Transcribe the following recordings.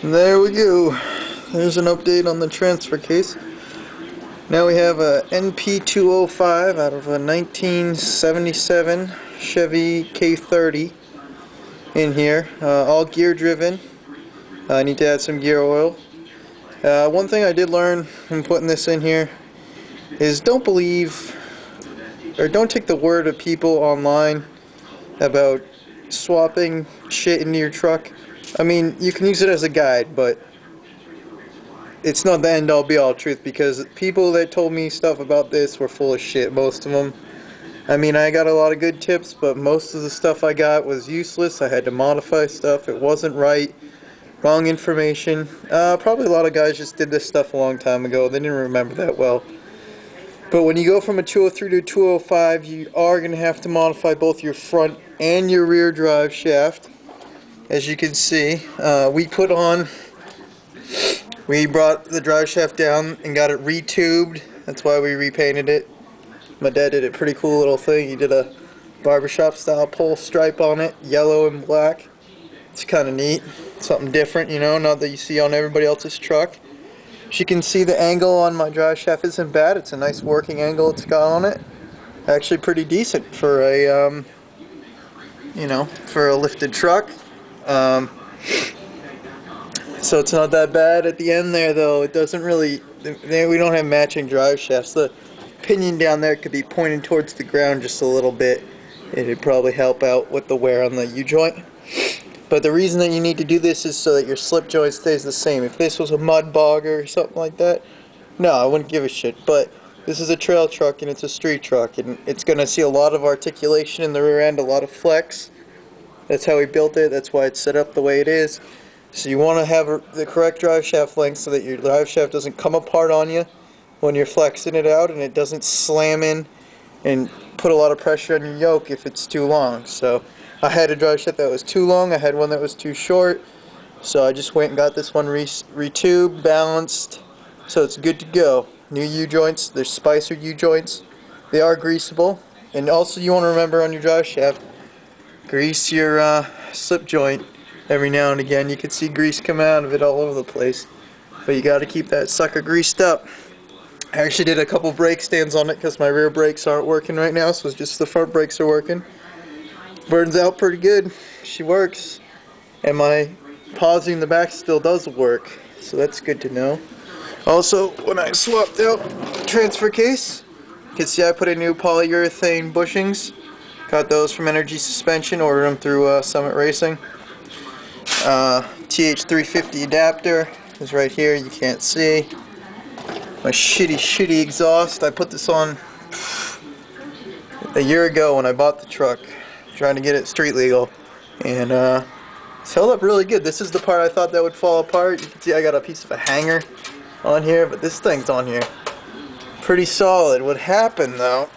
And there we go. There's an update on the transfer case. Now we have a Np205 out of a 1977 Chevy K30 in here, all gear driven. I need to add some gear oil. One thing I did learn from putting this in here is don't believe or don't take the word of people online about swapping shit into your truck. I mean, you can use it as a guide, but it's not the end all be all truth, because people that told me stuff about this were full of shit, most of them. I mean, I got a lot of good tips, but most of the stuff I got was useless. I had to modify stuff. It wasn't right. Wrong information. Probably a lot of guys just did this stuff a long time ago. They didn't remember that well. But when you go from a 203 to a 205, you are going to have to modify both your front and your rear drive shaft. As you can see, we brought the drive shaft down and got it retubed. That's why we repainted it. My dad did a pretty cool little thing. He did a barbershop style pole stripe on it, yellow and black. It's kind of neat. Something different, you know, not that you see on everybody else's truck. As you can see, the angle on my drive shaft isn't bad. It's a nice working angle it's got on it. Actually pretty decent for a, for a lifted truck. So it's not that bad. At the end there, though, it doesn't really, we don't have matching drive shafts. The pinion down there could be pointing towards the ground just a little bit. It'd probably help out with the wear on the U-joint. But the reason that you need to do this is so that your slip joint stays the same. If this was a mud bogger or something like that, no, I wouldn't give a shit. But this is a trail truck and it's a street truck, and it's going to see a lot of articulation in the rear end, a lot of flex. That's how we built it. That's why it's set up the way it is. So you want to have the correct drive shaft length so that your drive shaft doesn't come apart on you when you're flexing it out, and it doesn't slam in and put a lot of pressure on your yoke if it's too long. So I had a drive shaft that was too long, I had one that was too short, so I just went and got this one retubed, balanced, so it's good to go. New U-joints, they're Spicer U-joints, they are greasable, and also you want to remember on your drive shaft, grease your slip joint every now and again. You can see grease come out of it all over the place, but you got to keep that sucker greased up. I actually did a couple brake stands on it because my rear brakes aren't working right now, so it's just the front brakes are working. Burns out pretty good. She works, and my pausing in the back still does work, so that's good to know. Also, when I swapped out the transfer case, you can see I put in new polyurethane bushings. Got those from Energy Suspension, ordered them through Summit Racing. TH350 adapter is right here, you can't see. My shitty exhaust, I put this on a year ago when I bought the truck, trying to get it street legal, and it's held up really good. This is the part I thought that would fall apart. You can see I got a piece of a hanger on here, but this thing's on here pretty solid. What happened though,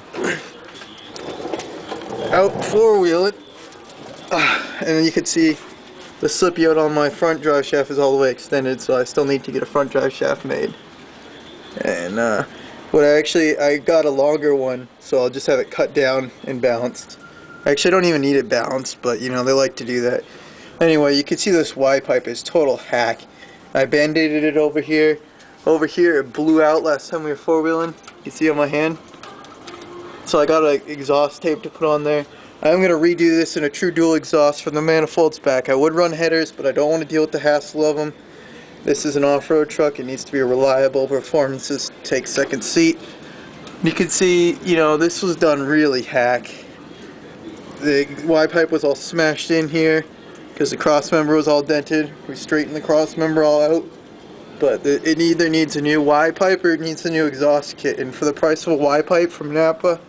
out four-wheel it, and then you can see the slip yoke on my front drive shaft is all the way extended, so I still need to get a front drive shaft made. And I got a longer one, so I'll just have it cut down and balanced. Actually, I don't even need it balanced, but you know, they like to do that. Anyway, you can see this Y pipe is total hack. I band-aided it over here. Over here, it blew out last time we were four-wheeling. You can see on my hand. So I got an exhaust tape to put on there. I'm going to redo this in a true dual exhaust from the manifolds back. I would run headers, but I don't want to deal with the hassle of them. This is an off-road truck. It needs to be reliable. Performances take second seat. You can see, you know, this was done really hack. The Y pipe was all smashed in here because the cross member was all dented. We straightened the cross member all out. But it either needs a new Y pipe or it needs a new exhaust kit. And for the price of a Y pipe from Napa,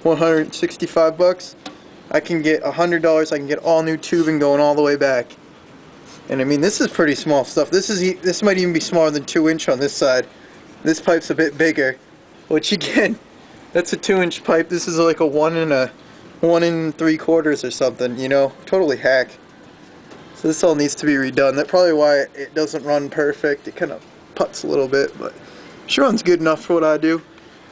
$165, I can get $100. I can get all new tubing going all the way back. And I mean, this is pretty small stuff. This might even be smaller than 2-inch on this side. This pipe's a bit bigger, which again, that's a 2-inch pipe. This is like a 1 3/4 or something. You know, totally hack. So this all needs to be redone. That's probably why it doesn't run perfect. It kind of putts a little bit, but it runs good enough for what I do.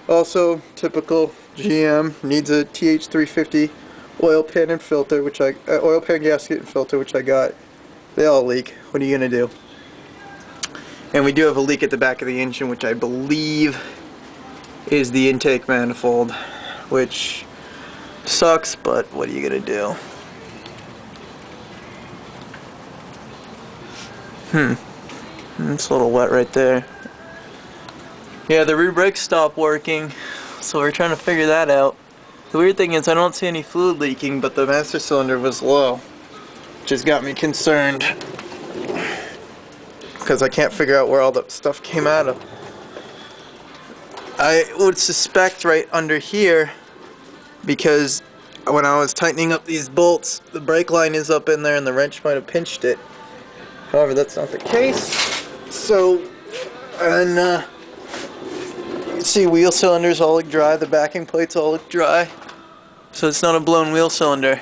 Also, typical GM, needs a TH350 oil pan and filter, oil pan gasket and filter, which I got. They all leak. What are you gonna do? And we do have a leak at the back of the engine, which I believe is the intake manifold, which sucks, but what are you gonna do? It's a little wet right there. Yeah, the rear brakes stopped working, so we're trying to figure that out. The weird thing is I don't see any fluid leaking, but the master cylinder was low, which has got me concerned because I can't figure out where all that stuff came out of. I would suspect right under here, because when I was tightening up these bolts, the brake line is up in there and the wrench might have pinched it. However, that's not the case. So, and you can see wheel cylinders all look dry, the backing plates all look dry. So it's not a blown wheel cylinder.